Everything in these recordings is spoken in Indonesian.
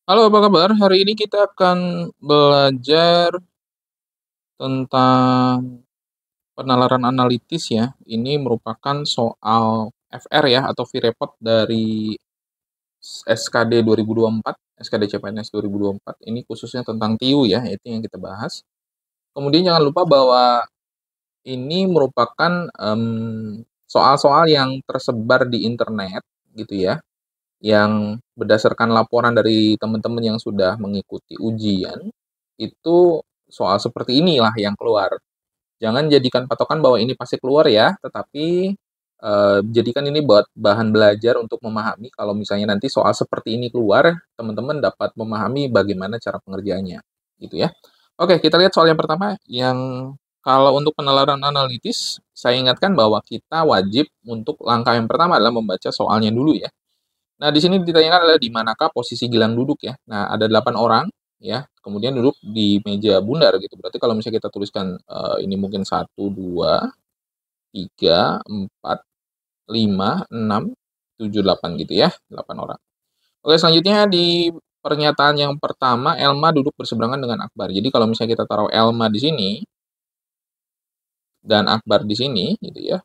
Halo, apa kabar? Hari ini kita akan belajar tentang penalaran analitis ya. Ini merupakan soal FR ya atau V-Report dari SKD 2024, SKD CPNS 2024. Ini khususnya tentang TIU ya, itu yang kita bahas. Kemudian jangan lupa bahwa ini merupakan soal-soal yang tersebar di internet gitu ya, yang berdasarkan laporan dari teman-teman yang sudah mengikuti ujian, itu soal seperti inilah yang keluar. Jangan jadikan patokan bahwa ini pasti keluar ya, tetapi, jadikan ini buat bahan belajar untuk memahami kalau misalnya nanti soal seperti ini keluar, teman-teman dapat memahami bagaimana cara pengerjaannya, gitu ya. Oke, kita lihat soal yang pertama, yang kalau untuk penalaran analitis, saya ingatkan bahwa kita wajib untuk langkah yang pertama adalah membaca soalnya dulu ya. Nah, di sini ditanyakan adalah di manakah posisi Gilang duduk ya. Nah, ada 8 orang ya, kemudian duduk di meja bundar gitu. Berarti kalau misalnya kita tuliskan ini mungkin satu, 2, 3, 4, 5, 6, 7, 8 gitu ya, 8 orang. Oke, selanjutnya di pernyataan yang pertama, Elma duduk berseberangan dengan Akbar. Jadi kalau misalnya kita taruh Elma di sini dan Akbar di sini gitu ya.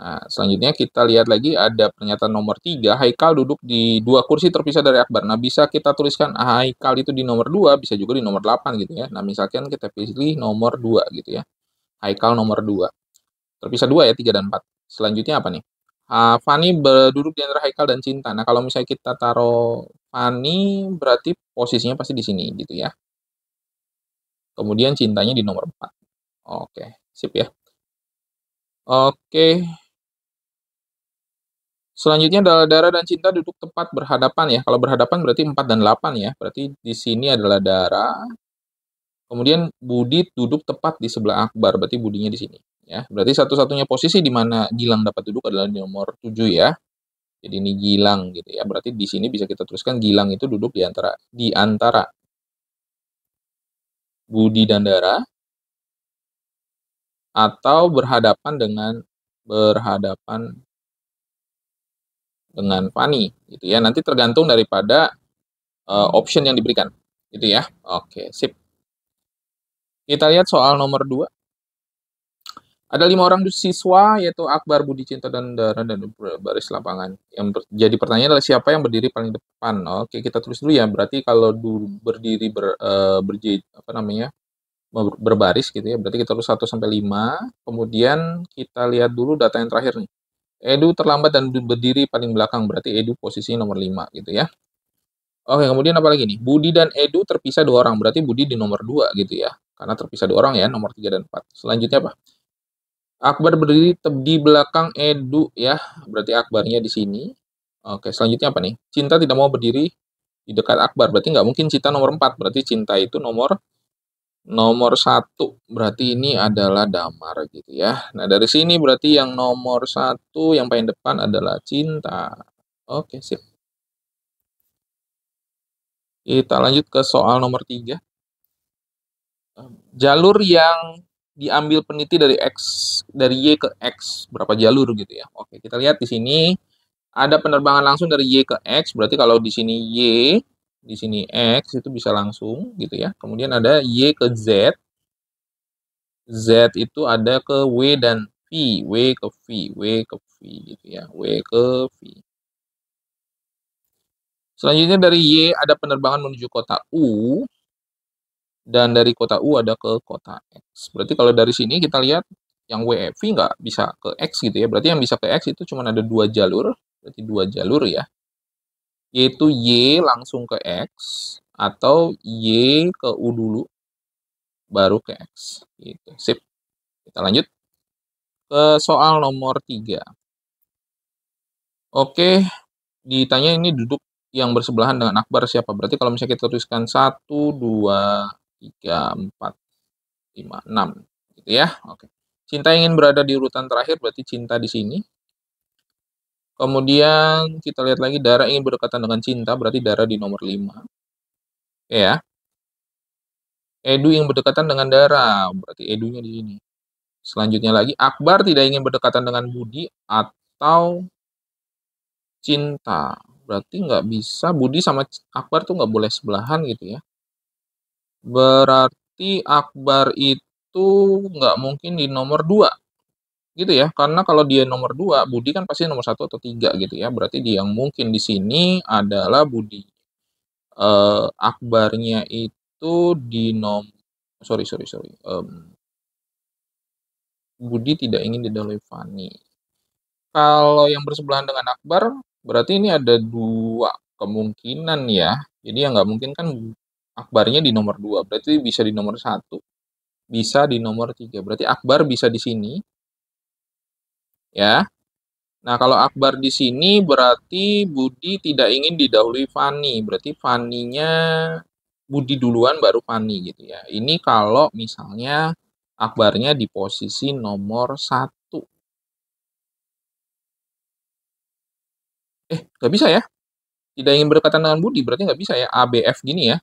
Nah, selanjutnya kita lihat lagi ada pernyataan nomor 3, Haikal duduk di dua kursi terpisah dari Akbar. Nah, bisa kita tuliskan Haikal itu di nomor 2, bisa juga di nomor 8 gitu ya. Nah, misalkan kita pilih nomor 2 gitu ya. Haikal nomor 2. Terpisah 2 ya, 3 dan 4. Selanjutnya apa nih? Fani duduk di antara Haikal dan Cinta. Nah, kalau misalnya kita taruh Fani, berarti posisinya pasti di sini gitu ya. Kemudian Cintanya di nomor 4. Oke, sip ya. Oke, selanjutnya Dara dan Cinta duduk tepat berhadapan ya. Kalau berhadapan berarti 4 dan 8 ya. Berarti di sini adalah Dara. Kemudian Budi duduk tepat di sebelah Akbar. Berarti Budinya di sini. Ya, berarti satu-satunya posisi di mana Gilang dapat duduk adalah di nomor 7 ya. Jadi ini Gilang gitu ya. Berarti di sini bisa kita tuliskan Gilang itu duduk di antara Budi dan Dara atau berhadapan dengan Fani gitu ya. Nanti tergantung daripada option yang diberikan. Gitu ya. Oke, sip. Kita lihat soal nomor 2. Ada 5 orang siswa, yaitu Akbar, Budi, Cinta, dan Dara, dan baris lapangan. Jadi pertanyaan adalah siapa yang berdiri paling depan? Oke, kita tulis dulu ya. Berarti kalau berdiri apa namanya, berbaris gitu ya. Berarti kita tulis 1 sampai 5. Kemudian kita lihat dulu data yang terakhir nih. Edu terlambat dan berdiri paling belakang. Berarti Edu posisi nomor 5 gitu ya. Oke, kemudian apa lagi nih? Budi dan Edu terpisah 2 orang. Berarti Budi di nomor 2 gitu ya. Karena terpisah 2 orang ya, nomor 3 dan 4. Selanjutnya apa? Akbar berdiri di belakang Edu ya. Berarti Akbarnya di sini. Oke, selanjutnya apa nih? Cinta tidak mau berdiri di dekat Akbar. Berarti nggak mungkin Cinta nomor 4. Berarti Cinta itu nomor nomor 1. Berarti ini adalah Damar gitu ya. Nah, dari sini berarti yang nomor 1 yang paling depan adalah Cinta. Oke, sip. Kita lanjut ke soal nomor 3. Jalur yang diambil peneliti dari Y ke X, berapa jalur gitu ya. Oke, kita lihat di sini ada penerbangan langsung dari Y ke X, berarti kalau di sini Y, di sini X itu bisa langsung gitu ya. Kemudian ada Y ke Z, Z itu ada ke W dan V, W ke V, W ke V gitu ya, W ke V. Selanjutnya dari Y ada penerbangan menuju kota U, dan dari kota U ada ke kota X. Berarti kalau dari sini kita lihat yang WFV nggak bisa ke X gitu ya. Berarti yang bisa ke X itu cuma ada 2 jalur. Berarti 2 jalur ya. Yaitu Y langsung ke X atau Y ke U dulu baru ke X. Gitu. Sip. Kita lanjut ke soal nomor 3. Oke, ditanya ini duduk yang bersebelahan dengan Akbar siapa? Berarti kalau misalnya kita tuliskan 1, 2, 3, 4, 5, 6 gitu ya. Oke. Cinta ingin berada di urutan terakhir berarti Cinta di sini. Kemudian kita lihat lagi Dara ingin berdekatan dengan Cinta berarti Dara di nomor 5. Oke ya. Edu ingin berdekatan dengan Dara berarti Edunya di sini. Selanjutnya lagi Akbar tidak ingin berdekatan dengan Budi atau Cinta. Berarti nggak bisa, Budi sama Akbar tuh nggak boleh sebelahan gitu ya. Berarti Akbar itu nggak mungkin di nomor 2 gitu ya. Karena kalau dia nomor 2, Budi kan pasti nomor 1 atau 3 gitu ya. Berarti dia yang mungkin di sini adalah Budi. Akbarnya itu di sorry sorry sorry. Budi tidak ingin didahului Fani. Kalau yang bersebelahan dengan Akbar, berarti ini ada dua kemungkinan ya. Jadi yang nggak mungkin kan Akbarnya di nomor 2, berarti bisa di nomor 1, bisa di nomor 3. Berarti Akbar bisa di sini, ya. Nah, kalau Akbar di sini berarti Budi tidak ingin didahului Fani. Berarti Faninya Budi duluan baru Fani gitu ya. Ini kalau misalnya Akbarnya di posisi nomor 1. Nggak bisa ya? Tidak ingin berdekatan dengan Budi, berarti nggak bisa ya? A, B, F gini ya?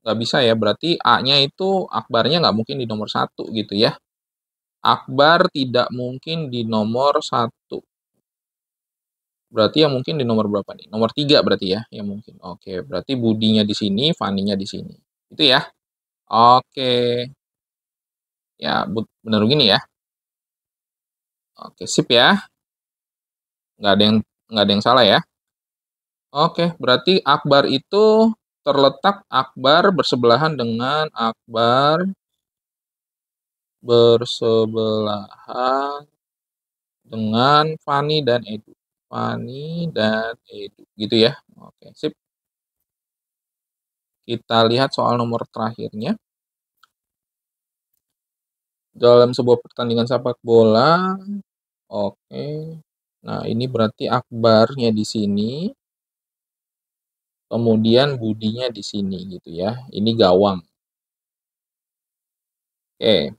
Nggak bisa ya? Berarti A-nya itu Akbarnya nggak mungkin di nomor 1 gitu ya. Akbar tidak mungkin di nomor 1. Berarti yang mungkin di nomor berapa nih? Nomor 3 berarti ya, yang mungkin. Oke, berarti Budinya di sini, Faninya di sini. Itu ya? Oke. Ya, bener gini ya. Oke, sip ya. Nggak ada yang salah ya. Oke, berarti Akbar itu terletak Akbar bersebelahan dengan Akbar bersebelahan dengan Fani dan Edu. Fani dan Edu. Gitu ya. Oke, sip. Kita lihat soal nomor terakhirnya. Dalam sebuah pertandingan sepak bola. Oke. Nah, ini berarti Akbarnya di sini. Kemudian Budinya di sini gitu ya. Ini gawang. Oke.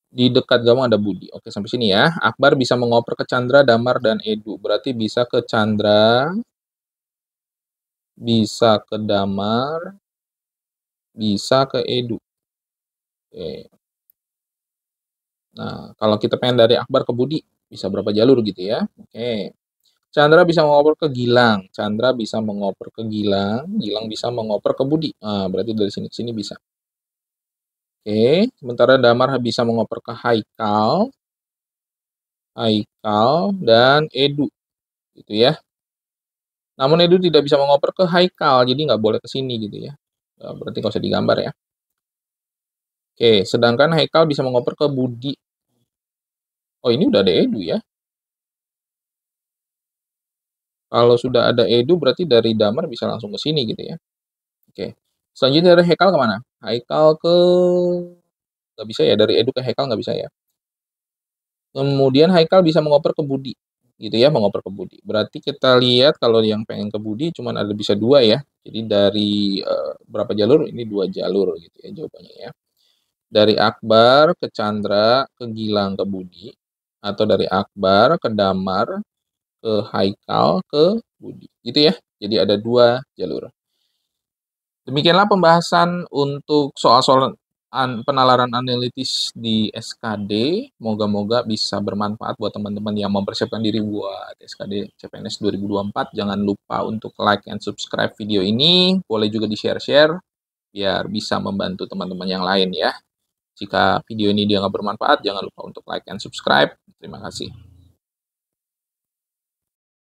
Di dekat gawang ada Budi. Oke, sampai sini ya. Akbar bisa mengoper ke Chandra, Damar, dan Edu. Berarti bisa ke Chandra, bisa ke Damar, bisa ke Edu. Oke. Nah, kalau kita pengen dari Akbar ke Budi, bisa berapa jalur gitu ya. Oke. Chandra bisa mengoper ke Gilang. Chandra bisa mengoper ke Gilang. Gilang bisa mengoper ke Budi. Nah, berarti dari sini ke sini bisa. Oke. Sementara Damar bisa mengoper ke Haikal. Haikal dan Edu. Gitu ya. Namun Edu tidak bisa mengoper ke Haikal. Jadi nggak boleh ke sini gitu ya. Berarti nggak usah digambar ya. Oke. Sedangkan Haikal bisa mengoper ke Budi. Oh, ini udah ada Edu ya. Kalau sudah ada Edu berarti dari Damar bisa langsung ke sini gitu ya. Oke. Selanjutnya dari Haikal kemana? Haikal ke... Nggak bisa ya, dari Edu ke Haikal nggak bisa ya. Kemudian Haikal bisa mengoper ke Budi. Gitu ya, mengoper ke Budi. Berarti kita lihat kalau yang pengen ke Budi cuma ada bisa 2 ya. Jadi dari berapa jalur? Ini 2 jalur gitu ya jawabannya ya. Dari Akbar ke Chandra, ke Gilang, ke Budi. Atau dari Akbar ke Damar, ke Haikal, ke Budi. Gitu ya. Jadi ada 2 jalur. Demikianlah pembahasan untuk soal-soal penalaran analitis di SKD. Moga-moga bisa bermanfaat buat teman-teman yang mempersiapkan diri buat SKD CPNS 2024. Jangan lupa untuk like and subscribe video ini. Boleh juga di-share-share biar bisa membantu teman-teman yang lain ya. Jika video ini dia nggak bermanfaat, jangan lupa untuk like and subscribe. Terima kasih.